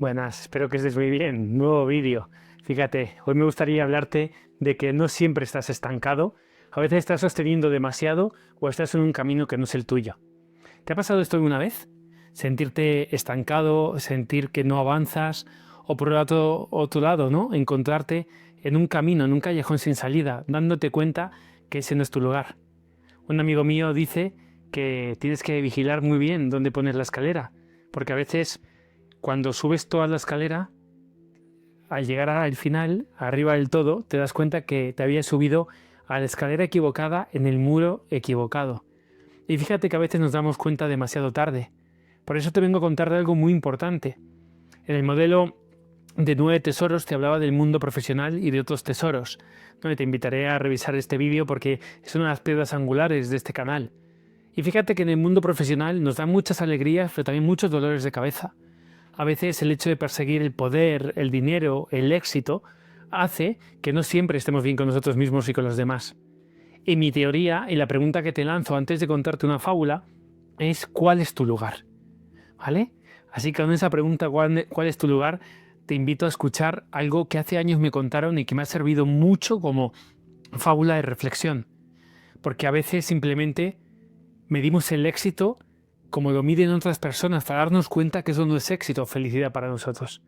Buenas, espero que estés muy bien. Nuevo vídeo. Fíjate, hoy me gustaría hablarte de que no siempre estás estancado, a veces estás sosteniendo demasiado o estás en un camino que no es el tuyo. ¿Te ha pasado esto alguna vez? Sentirte estancado, sentir que no avanzas o por otro lado, ¿no? Encontrarte en un camino, en un callejón sin salida, dándote cuenta que ese no es tu lugar. Un amigo mío dice que tienes que vigilar muy bien dónde pones la escalera, porque a veces cuando subes toda la escalera, al llegar al final, arriba del todo, te das cuenta que te habías subido a la escalera equivocada en el muro equivocado. Y fíjate que a veces nos damos cuenta demasiado tarde. Por eso te vengo a contar de algo muy importante. En el modelo de 9 tesoros te hablaba del mundo profesional y de otros tesoros, donde te invitaré a revisar este vídeo porque es una de las piedras angulares de este canal. Y fíjate que en el mundo profesional nos da muchas alegrías, pero también muchos dolores de cabeza. A veces el hecho de perseguir el poder, el dinero, el éxito, hace que no siempre estemos bien con nosotros mismos y con los demás. Y mi teoría, y la pregunta que te lanzo antes de contarte una fábula, es ¿cuál es tu lugar? ¿Vale? Así que con esa pregunta, ¿cuál es tu lugar? Te invito a escuchar algo que hace años me contaron y que me ha servido mucho como fábula de reflexión. Porque a veces simplemente medimos el éxito como lo miden otras personas para darnos cuenta que eso no es éxito o felicidad para nosotros.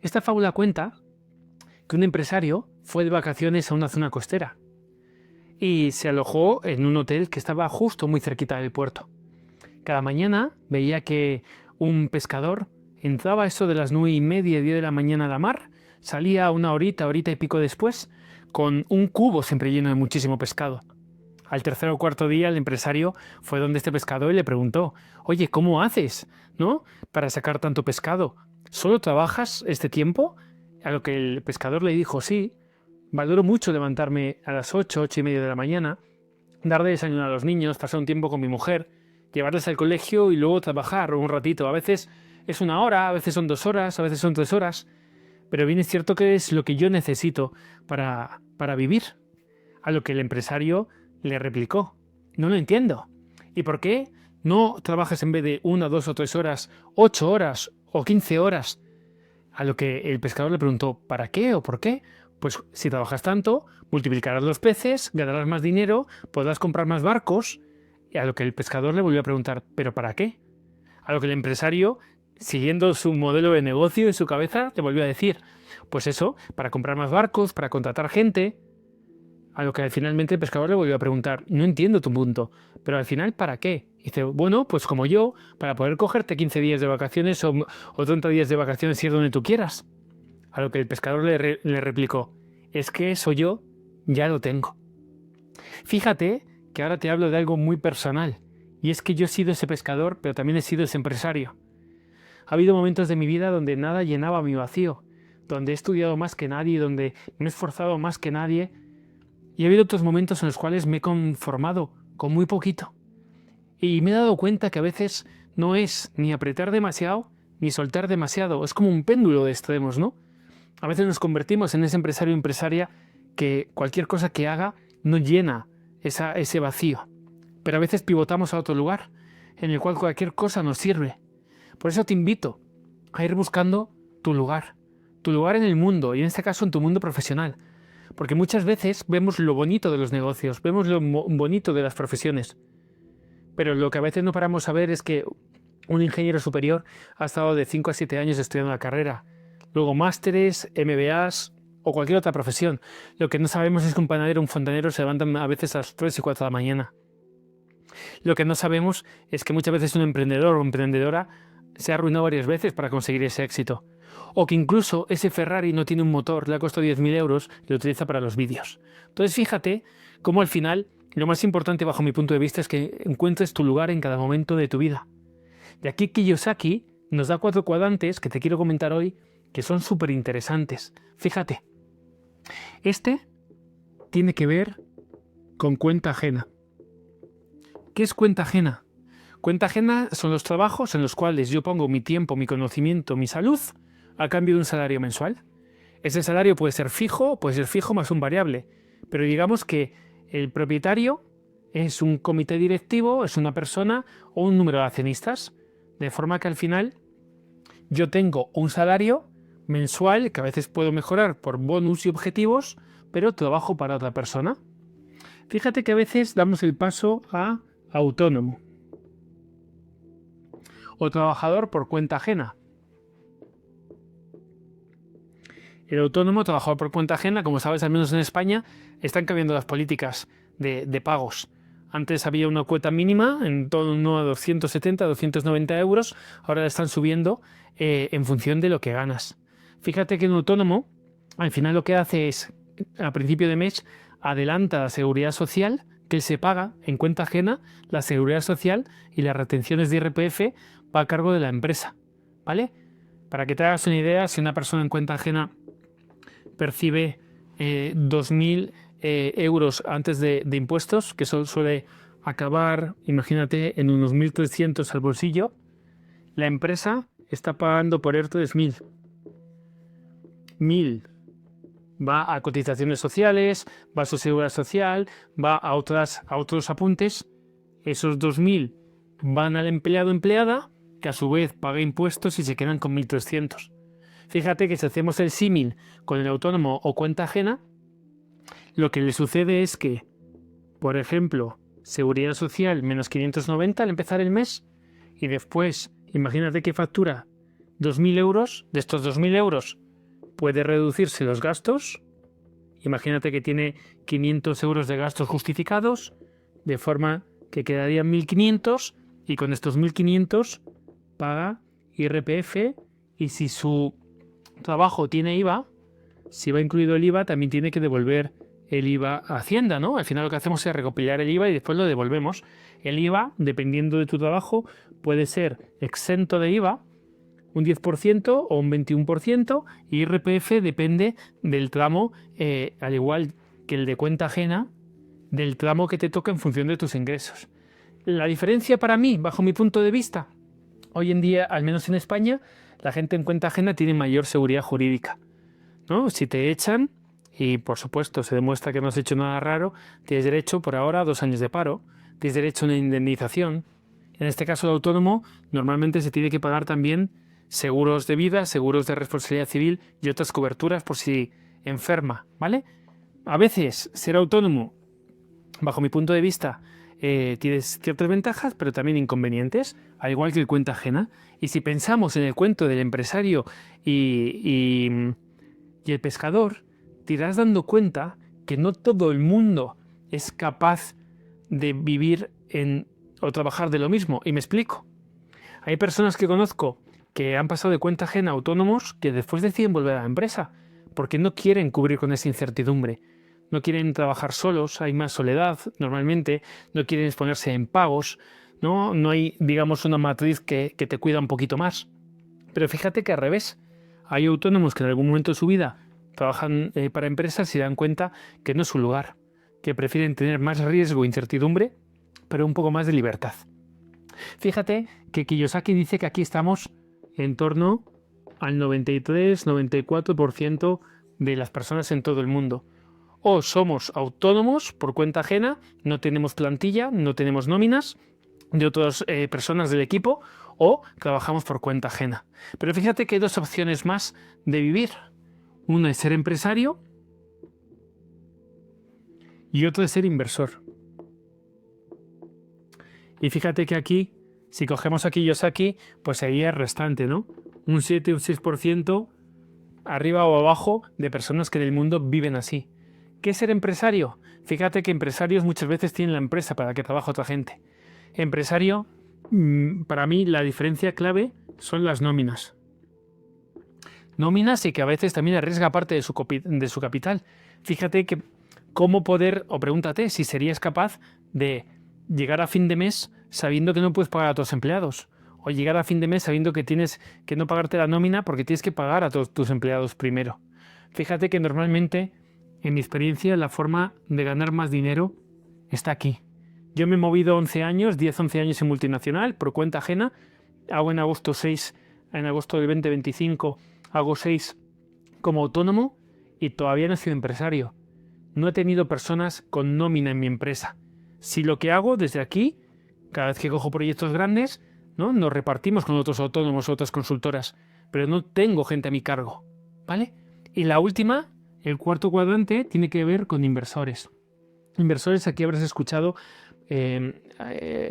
Esta fábula cuenta que un empresario fue de vacaciones a una zona costera y se alojó en un hotel que estaba justo muy cerquita del puerto. Cada mañana veía que un pescador entraba a eso de las 9:30, 10 de la mañana a la mar, salía una horita y pico después, con un cubo siempre lleno de muchísimo pescado. Al tercer o cuarto día el empresario fue donde este pescador y le preguntó: oye, ¿cómo haces, no, para sacar tanto pescado? ¿Solo trabajas este tiempo? A lo que el pescador le dijo: sí, valoro mucho levantarme a las 8, 8:30 de la mañana, dar de desayuno a los niños, pasar un tiempo con mi mujer, llevarles al colegio y luego trabajar un ratito. A veces es una hora, a veces son 2 horas, a veces son 3 horas, pero bien es cierto que es lo que yo necesito para vivir. A lo que el empresario le replicó: no lo entiendo. ¿Y por qué no trabajas en vez de 1, 2 o 3 horas, 8 horas o 15 horas? A lo que el pescador le preguntó: ¿para qué o por qué? Pues si trabajas tanto, multiplicarás los peces, ganarás más dinero, podrás comprar más barcos. Y a lo que el pescador le volvió a preguntar: ¿pero para qué? A lo que el empresario, siguiendo su modelo de negocio en su cabeza, le volvió a decir: pues eso, para comprar más barcos, para contratar gente. A lo que finalmente el pescador le volvió a preguntar: no entiendo tu punto, pero al final ¿para qué? Y dice: bueno, pues como yo, para poder cogerte 15 días de vacaciones o 30 días de vacaciones y ir donde tú quieras. A lo que el pescador le replicó: es que eso yo ya lo tengo. Fíjate que ahora te hablo de algo muy personal, y es que yo he sido ese pescador, pero también he sido ese empresario. Ha habido momentos de mi vida donde nada llenaba mi vacío, donde he estudiado más que nadie, donde me he esforzado más que nadie, y ha habido otros momentos en los cuales me he conformado con muy poquito. Y me he dado cuenta que a veces no es ni apretar demasiado ni soltar demasiado. Es como un péndulo de extremos, ¿no? A veces nos convertimos en ese empresario o empresaria que cualquier cosa que haga no llena ese vacío. Pero a veces pivotamos a otro lugar en el cual cualquier cosa nos sirve. Por eso te invito a ir buscando tu lugar en el mundo, y en este caso en tu mundo profesional. Porque muchas veces vemos lo bonito de los negocios, vemos lo bonito de las profesiones, pero lo que a veces no paramos a ver es que un ingeniero superior ha estado de 5 a 7 años estudiando la carrera, luego másteres, MBAs o cualquier otra profesión. Lo que no sabemos es que un panadero o un fontanero se levantan a veces a las 3 y 4 de la mañana. Lo que no sabemos es que muchas veces un emprendedor o emprendedora se ha arruinado varias veces para conseguir ese éxito. O que incluso ese Ferrari no tiene un motor, le ha costado 10.000 euros y lo utiliza para los vídeos. Entonces fíjate cómo al final lo más importante bajo mi punto de vista es que encuentres tu lugar en cada momento de tu vida. Y aquí Kiyosaki nos da 4 cuadrantes que te quiero comentar hoy que son súper interesantes. Fíjate, este tiene que ver con cuenta ajena. ¿Qué es cuenta ajena? Cuenta ajena son los trabajos en los cuales yo pongo mi tiempo, mi conocimiento, mi salud a cambio de un salario mensual. Ese salario puede ser fijo más un variable, pero digamos que el propietario es un comité directivo, es una persona o un número de accionistas, de forma que al final Yo tengo un salario mensual que a veces puedo mejorar por bonus y objetivos, pero trabajo para otra persona. Fíjate que a veces damos el paso a autónomo o trabajador por cuenta ajena. El autónomo, trabajador por cuenta ajena, como sabes, al menos en España, están cambiando las políticas de pagos. Antes había una cuota mínima en torno a 270, 290 euros. Ahora la están subiendo en función de lo que ganas. Fíjate que un autónomo, al final lo que hace es, a principio de mes, adelanta la seguridad social que se paga en cuenta ajena, la seguridad social y las retenciones de IRPF va a cargo de la empresa. ¿Vale? Para que te hagas una idea, si una persona en cuenta ajena percibe 2.000 euros antes de impuestos, que eso suele acabar, imagínate, en unos 1.300 al bolsillo, la empresa está pagando por ERTE 1.000. 1.000 va a cotizaciones sociales, va a su seguridad social, va a otros apuntes. Esos 2.000 van al empleado o empleada, que a su vez paga impuestos y se quedan con 1.300. Fíjate que si hacemos el símil con el autónomo o cuenta ajena, lo que le sucede es que, por ejemplo, seguridad social menos 590 al empezar el mes, y después, imagínate que factura 2.000 euros, de estos 2.000 euros puede reducirse los gastos, imagínate que tiene 500 euros de gastos justificados, de forma que quedarían 1.500, y con estos 1.500 paga IRPF, y si su trabajo tiene IVA, si va incluido el IVA, también tiene que devolver el IVA a Hacienda, ¿no? Al final lo que hacemos es recopilar el IVA y después lo devolvemos. El IVA, dependiendo de tu trabajo, puede ser exento de IVA, un 10% o un 21%, y IRPF depende del tramo, al igual que el de cuenta ajena, del tramo que te toca en función de tus ingresos. La diferencia para mí, bajo mi punto de vista, hoy en día, al menos en España, la gente en cuenta ajena tiene mayor seguridad jurídica, ¿no? Si te echan, y por supuesto se demuestra que no has hecho nada raro, tienes derecho por ahora a 2 años de paro, tienes derecho a una indemnización. En este caso de autónomo, normalmente se tiene que pagar también seguros de vida, seguros de responsabilidad civil y otras coberturas por si enferma, ¿vale? A veces ser autónomo, bajo mi punto de vista, tienes ciertas ventajas, pero también inconvenientes, al igual que el cuenta ajena. Y si pensamos en el cuento del empresario y el pescador, te irás dando cuenta que no todo el mundo es capaz de vivir o trabajar de lo mismo. Y me explico. Hay personas que conozco que han pasado de cuenta ajena a autónomos que después deciden volver a la empresa porque no quieren cubrir con esa incertidumbre. No quieren trabajar solos, hay más soledad normalmente, no quieren exponerse en pagos, no hay, digamos, una matriz que te cuida un poquito más. Pero fíjate que al revés, hay autónomos que en algún momento de su vida trabajan para empresas y se dan cuenta que no es su lugar, que prefieren tener más riesgo e incertidumbre, pero un poco más de libertad. Fíjate que Kiyosaki dice que aquí estamos en torno al 93-94% de las personas en todo el mundo. O somos autónomos por cuenta ajena, no tenemos plantilla, no tenemos nóminas de otras personas del equipo, o trabajamos por cuenta ajena. Pero fíjate que hay 2 opciones más de vivir. Uno es ser empresario y otro es ser inversor. Y fíjate que aquí, si cogemos a Kiyosaki, pues sería el restante, ¿no? Un 7 o un 6% arriba o abajo de personas que en el mundo viven así. ¿Qué es ser empresario? Fíjate que empresarios muchas veces tienen la empresa para que trabaje otra gente. Empresario, para mí la diferencia clave son las nóminas. Nóminas y que a veces también arriesga parte de su capital. Fíjate que cómo poder, o pregúntate si serías capaz de llegar a fin de mes sabiendo que no puedes pagar a tus empleados. O llegar a fin de mes sabiendo que tienes que no pagarte la nómina porque tienes que pagar a todos tus empleados primero. Fíjate que normalmente, en mi experiencia, la forma de ganar más dinero está aquí. Yo me he movido 11 años, 10-11 años en multinacional, por cuenta ajena. Hago en agosto del 2025, hago 6 como autónomo y todavía no he sido empresario. No he tenido personas con nómina en mi empresa. Si lo que hago desde aquí, cada vez que cojo proyectos grandes, ¿no? Nos repartimos con otros autónomos, otras consultoras, pero no tengo gente a mi cargo, ¿vale? Y la última, el cuarto cuadrante, tiene que ver con inversores. Inversores, aquí habrás escuchado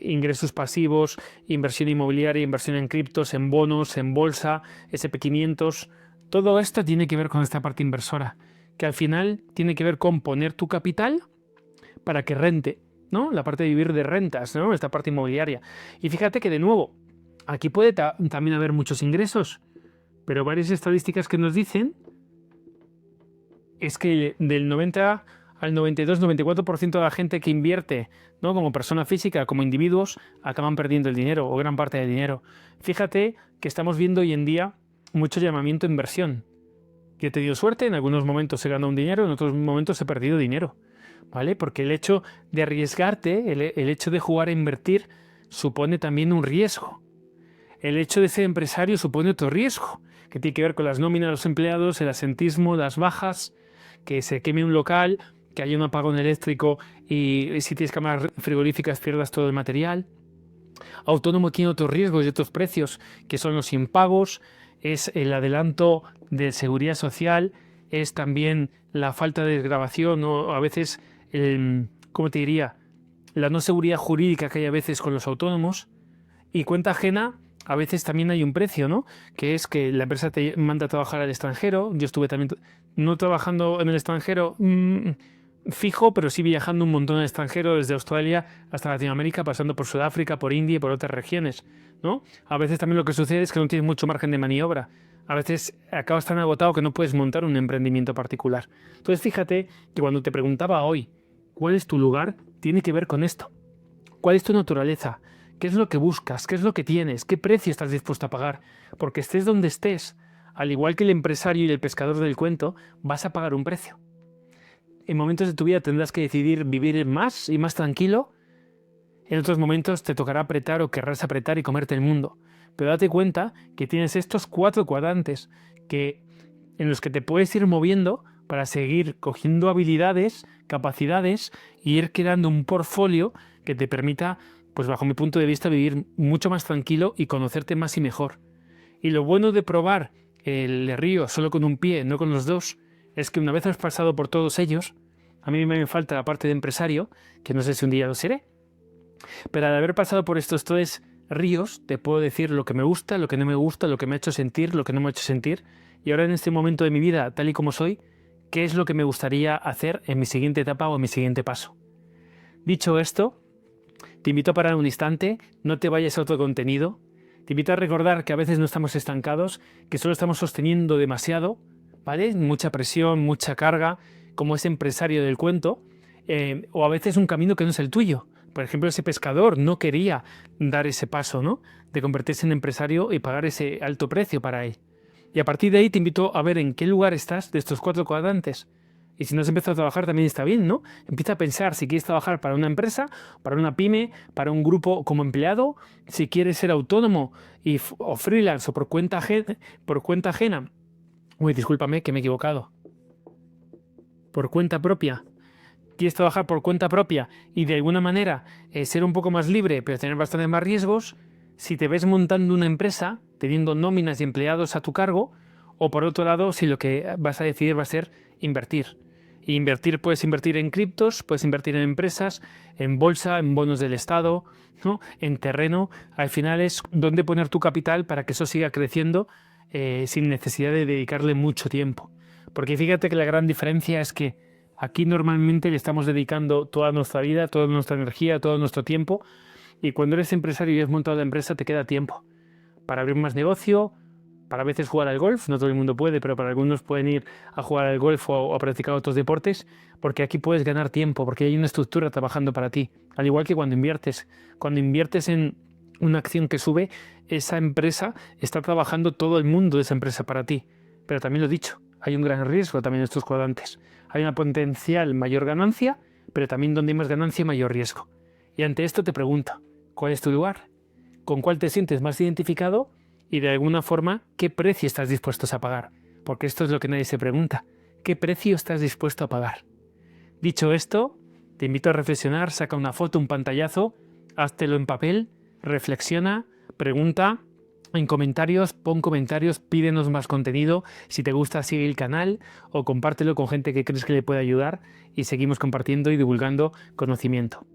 ingresos pasivos, inversión inmobiliaria, inversión en criptos, en bonos, en bolsa, SP500. Todo esto tiene que ver con esta parte inversora, que al final tiene que ver con poner tu capital para que rente, ¿no? La parte de vivir de rentas, ¿no? Esta parte inmobiliaria. Y fíjate que de nuevo, aquí puede también haber muchos ingresos, pero varias estadísticas que nos dicen es que del 90 al 92-94% de la gente que invierte, ¿no? Como persona física, como individuos, acaban perdiendo el dinero o gran parte del dinero. Fíjate que estamos viendo hoy en día mucho llamamiento a inversión. Yo he tenido suerte, en algunos momentos he ganado un dinero, en otros momentos he perdido dinero, ¿vale? Porque el hecho de arriesgarte, el hecho de jugar a invertir, supone también un riesgo. El hecho de ser empresario supone otro riesgo, que tiene que ver con las nóminas de los empleados, el asentismo, las bajas, que se queme un local, que haya un apagón eléctrico y si tienes cámaras frigoríficas pierdas todo el material. Autónomo tiene otros riesgos y otros precios, que son los impagos, es el adelanto de seguridad social, es también la falta de desgravación o a veces, ¿cómo te diría?, la no seguridad jurídica que hay a veces con los autónomos. Y cuenta ajena, a veces también hay un precio, ¿no? Que es que la empresa te manda a trabajar al extranjero. Yo estuve también no trabajando en el extranjero fijo, pero sí viajando un montón al extranjero, desde Australia hasta Latinoamérica, pasando por Sudáfrica, por India y por otras regiones, ¿no? A veces también lo que sucede es que no tienes mucho margen de maniobra. A veces acabas tan agotado que no puedes montar un emprendimiento particular. Entonces fíjate que cuando te preguntaba hoy cuál es tu lugar, tiene que ver con esto. ¿Cuál es tu naturaleza? ¿Qué es lo que buscas? ¿Qué es lo que tienes? ¿Qué precio estás dispuesto a pagar? Porque estés donde estés, al igual que el empresario y el pescador del cuento, vas a pagar un precio. En momentos de tu vida tendrás que decidir vivir más y más tranquilo. En otros momentos te tocará apretar o querrás apretar y comerte el mundo. Pero date cuenta que tienes estos 4 cuadrantes en los que te puedes ir moviendo para seguir cogiendo habilidades, capacidades e ir creando un portfolio que te permita, pues bajo mi punto de vista, vivir mucho más tranquilo y conocerte más y mejor. Y lo bueno de probar el río solo con un pie, no con los dos, es que una vez has pasado por todos ellos, a mí me falta la parte de empresario, que no sé si un día lo seré, pero al haber pasado por estos 3 ríos, te puedo decir lo que me gusta, lo que no me gusta, lo que me ha hecho sentir, lo que no me ha hecho sentir, y ahora en este momento de mi vida, tal y como soy, qué es lo que me gustaría hacer en mi siguiente etapa o en mi siguiente paso. Dicho esto, te invito a parar un instante, no te vayas a otro contenido, te invito a recordar que a veces no estamos estancados, que solo estamos sosteniendo demasiado, ¿vale? Mucha presión, mucha carga, como ese empresario del cuento, o a veces un camino que no es el tuyo. Por ejemplo, ese pescador no quería dar ese paso, ¿no? De convertirse en empresario y pagar ese alto precio para él. Y a partir de ahí te invito a ver en qué lugar estás de estos 4 cuadrantes. Y si no has empezado a trabajar también está bien, ¿no? Empieza a pensar si quieres trabajar para una empresa, para una pyme, para un grupo como empleado, si quieres ser autónomo o freelance o por cuenta ajena. Uy, discúlpame que me he equivocado. Por cuenta propia. Quieres trabajar por cuenta propia y de alguna manera ser un poco más libre, pero tener bastante más riesgos, si te ves montando una empresa, teniendo nóminas y empleados a tu cargo, o por otro lado, si lo que vas a decidir va a ser invertir. Y invertir, puedes invertir en criptos, puedes invertir en empresas, en bolsa, en bonos del Estado, ¿no? En terreno. Al final es dónde poner tu capital para que eso siga creciendo sin necesidad de dedicarle mucho tiempo. Porque fíjate que la gran diferencia es que aquí normalmente le estamos dedicando toda nuestra vida, toda nuestra energía, todo nuestro tiempo, y cuando eres empresario y has montado la empresa te queda tiempo para abrir más negocio, para a veces jugar al golf, no todo el mundo puede, pero para algunos pueden ir a jugar al golf o a practicar otros deportes, porque aquí puedes ganar tiempo, porque hay una estructura trabajando para ti, al igual que cuando inviertes en una acción que sube, esa empresa está trabajando todo el mundo de esa empresa para ti, pero también lo he dicho, hay un gran riesgo también en estos cuadrantes. Hay una potencial mayor ganancia, pero también donde hay más ganancia, mayor riesgo. Y ante esto te pregunto, ¿cuál es tu lugar? ¿Con cuál te sientes más identificado? Y de alguna forma, ¿qué precio estás dispuesto a pagar? Porque esto es lo que nadie se pregunta. ¿Qué precio estás dispuesto a pagar? Dicho esto, te invito a reflexionar, saca una foto, un pantallazo, háztelo en papel, reflexiona, pregunta en comentarios, pon comentarios, pídenos más contenido. Si te gusta, sigue el canal o compártelo con gente que crees que le puede ayudar y seguimos compartiendo y divulgando conocimiento.